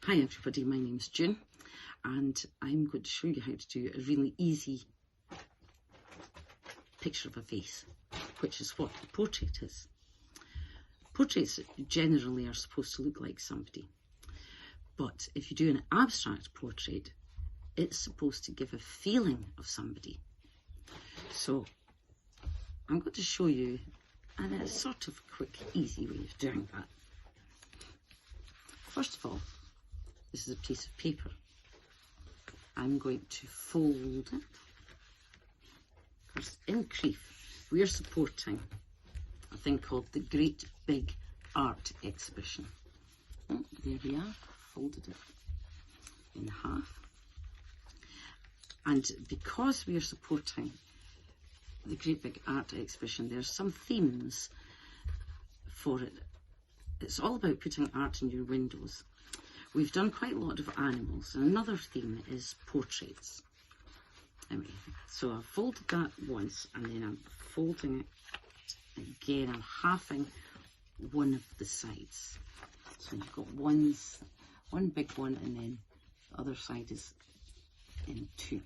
Hi everybody, my name's June and I'm going to show you how to do a really easy picture of a face, which is what a portrait is. Portraits generally are supposed to look like somebody, but if you do an abstract portrait, it's supposed to give a feeling of somebody. So I'm going to show you a sort of quick, easy way of doing that. First of all, this is a piece of paper. I'm going to fold it. Because in Crieff, we're supporting a thing called the Great Big Art Exhibition. Oh, there we are, folded it in half. And because we are supporting the Great Big Art Exhibition, there's some themes for it. It's all about putting art in your windows. We've done quite a lot of animals, and another theme is portraits. Anyway, so I've folded that once, and then I'm folding it again. I'm halving one of the sides. So you've got one big one, and then the other side is in two.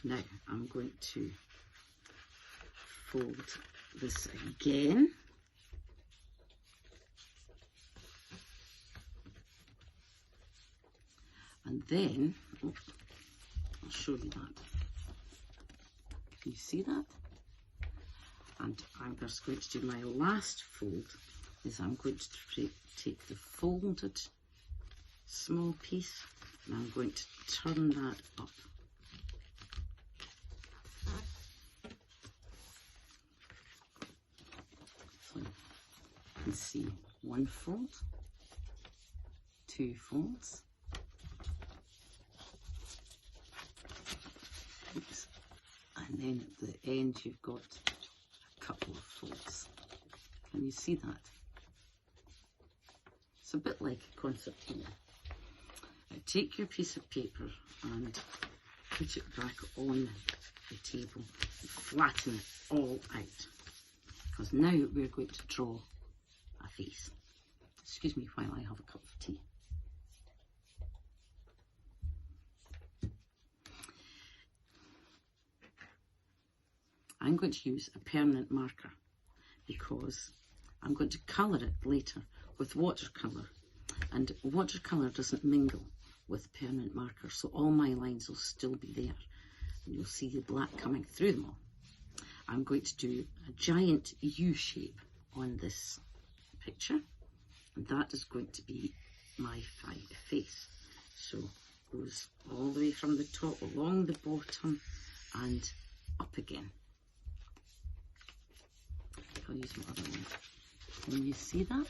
Now I'm going to fold this again. And then, I'll show you that. Can you see that? And I'm just going to do my last fold, is I'm going to take the folded small piece and I'm going to turn that up. So you can see one fold, two folds, and then at the end you've got a couple of folds. Can you see that? It's a bit like a concert hall. Now take your piece of paper and put it back on the table and flatten it all out, because now we're going to draw a face. Excuse me while I have a cup of tea. I'm going to use a permanent marker because I'm going to colour it later with watercolour, and watercolour doesn't mingle with permanent marker, so all my lines will still be there and you'll see the black coming through them all. I'm going to do a giant U shape on this picture, and that is going to be my face. So it goes all the way from the top along the bottom and up again. I'll use my other one. Can you see that?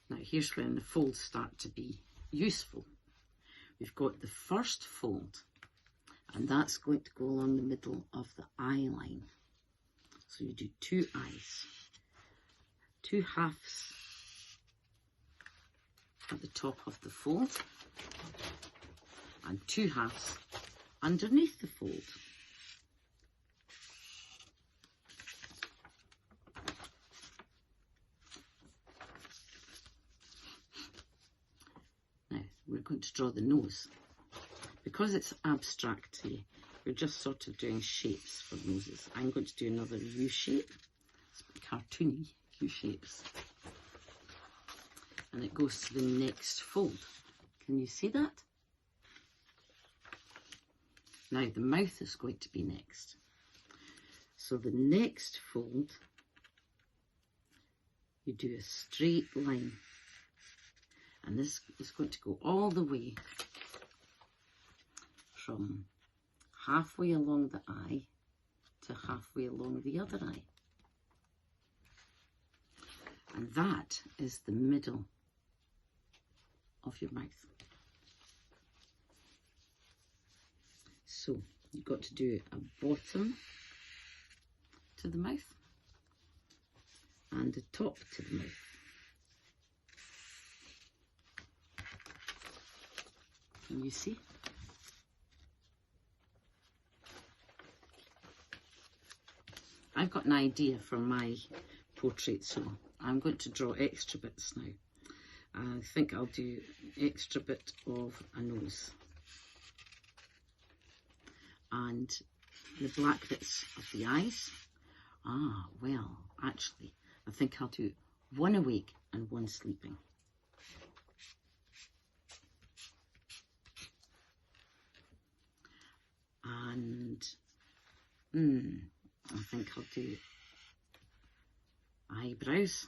Now here's when the folds start to be useful. We've got the first fold, and that's going to go along the middle of the eye line. So you do two eyes, two halves at the top of the fold and two halves underneath the fold. Now we're going to draw the nose. Because it's abstract, we're just sort of doing shapes for noses. I'm going to do another U shape. It's cartoony U shapes. And it goes to the next fold. Can you see that? Now the mouth is going to be next. So the next fold, you do a straight line. And this is going to go all the way from halfway along the eye to halfway along the other eye. And that is the middle of your mouth. So you've got to do a bottom to the mouth and the top to the mouth. Can you see? I've got an idea for my portrait, so I'm going to draw extra bits now. I think I'll do extra bit of a nose and the black bits of the eyes. Ah, well, actually, I think I'll do one awake and one sleeping. And I think I'll do eyebrows.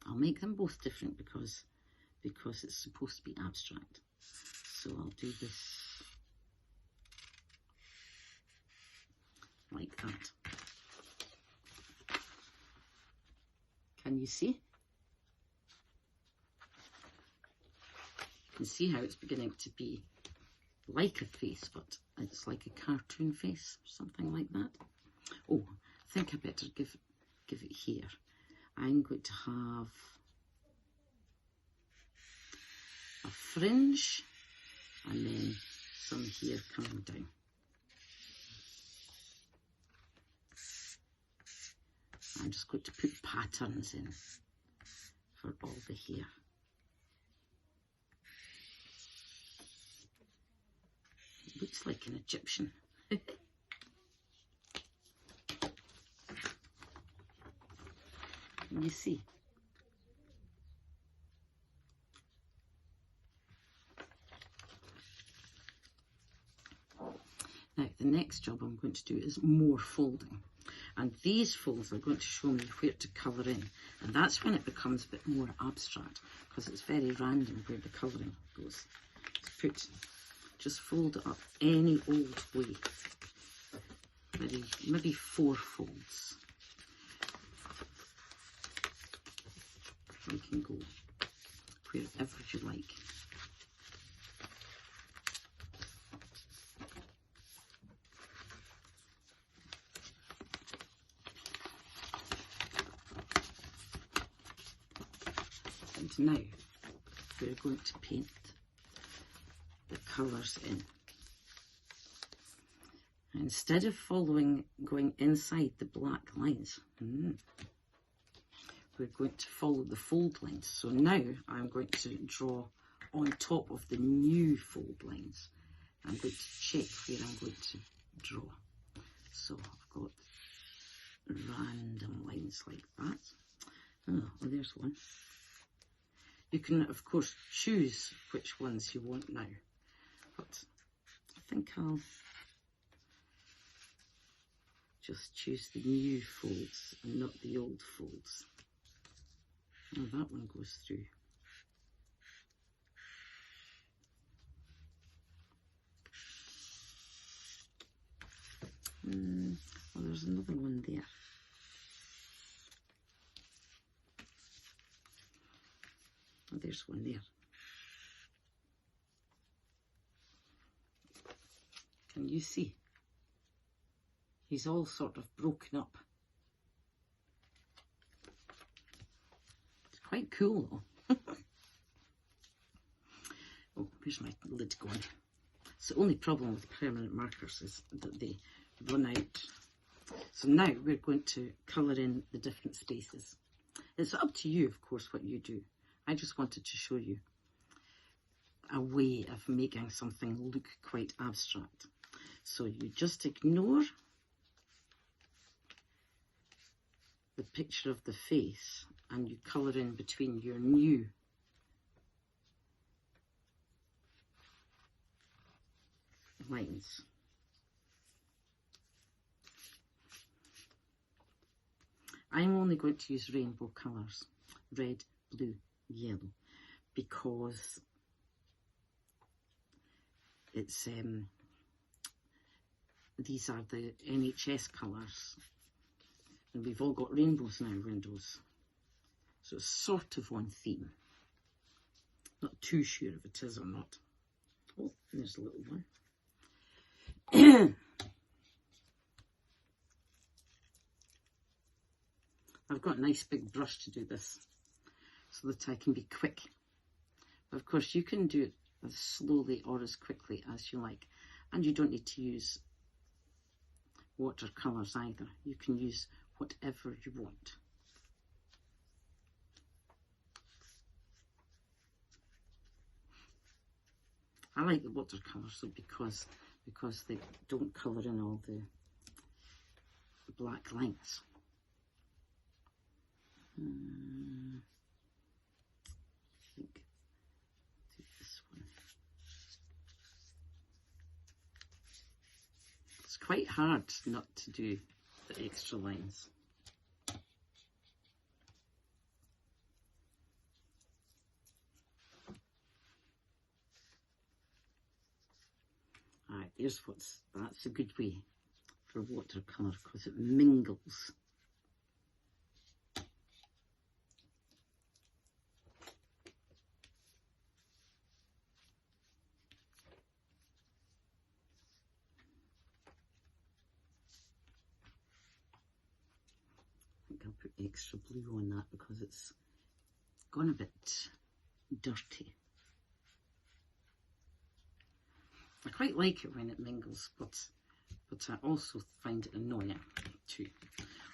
I'll make them both different because it's supposed to be abstract. So I'll do this like that. Can you see? You can see how it's beginning to be like a face, but it's like a cartoon face, something like that. Oh, I think I better give it here. I'm going to have a fringe and then some hair coming down. I'm just going to put patterns in for all the hair. It looks like an Egyptian. Can you see? Now, the next job I'm going to do is more folding. And these folds are going to show me where to colour in. And that's when it becomes a bit more abstract, because it's very random where the colouring goes. Just fold it up any old way. Maybe 4 folds. You can go wherever you like. And now we're going to paint the colours in. Instead of going inside the black lines, we're going to follow the fold lines. So now I'm going to draw on top of the new fold lines. I'm going to check where I'm going to draw. So I've got random lines like that. Oh, there's one. You can, of course, choose which ones you want now, but I think I'll just choose the new folds and not the old folds. Oh, that one goes through. Oh, there's another one there. Oh, there's one there. Can you see? He's all sort of broken up. It's quite cool though. Oh, where's my lid going? It's the only problem with permanent markers is that they run out. So now we're going to colour in the different spaces. It's up to you, of course, what you do. I just wanted to show you a way of making something look quite abstract. So you just ignore the picture of the face and you colour in between your new lines. I'm only going to use rainbow colours, red, blue, yellow, because it's these are the NHS colours, and we've all got rainbows in our windows, so it's sort of one theme. Not too sure if it is or not. Oh, there's a little one. I've got a nice big brush to do this so that I can be quick. But of course you can do it as slowly or as quickly as you like, and you don't need to use watercolours either. You can use whatever you want. I like the watercolours because they don't colour in all the black lines. I think do this one. It's quite hard not to do the extra lines. Alright, that's a good way for watercolour because it mingles. I think I'll put extra blue on that because it's gone a bit dirty. I quite like it when it mingles, but I also find it annoying too.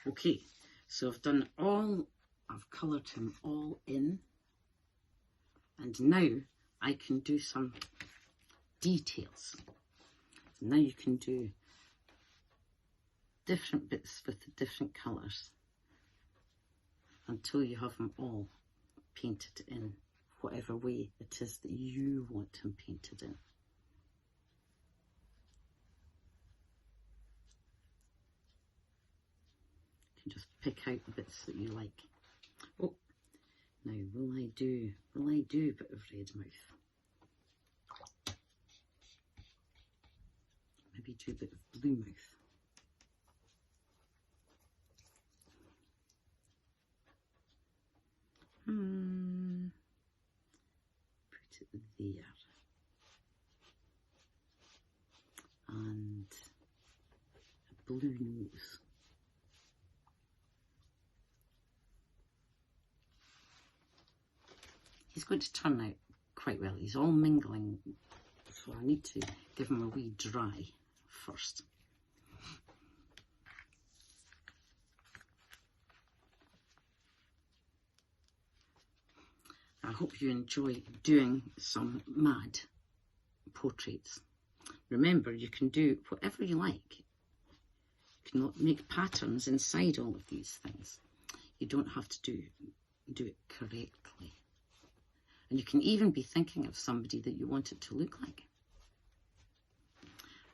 Okay, so I've coloured him all in, and now I can do some details. Now you can do different bits with the different colours until you have them all painted in whatever way it is that you want them painted in. You can just pick out the bits that you like. Oh, now will I do a bit of red mouth? Maybe do a bit of blue mouth. Put it there. And a blue nose. He's going to turn out quite well. He's all mingling, so I need to give him a wee dry first. I hope you enjoy doing some mad portraits. Remember, you can do whatever you like. You can make patterns inside all of these things. You don't have to do it correctly. And you can even be thinking of somebody that you want it to look like.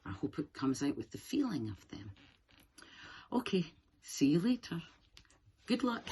I hope it comes out with the feeling of them. Okay, see you later. Good luck.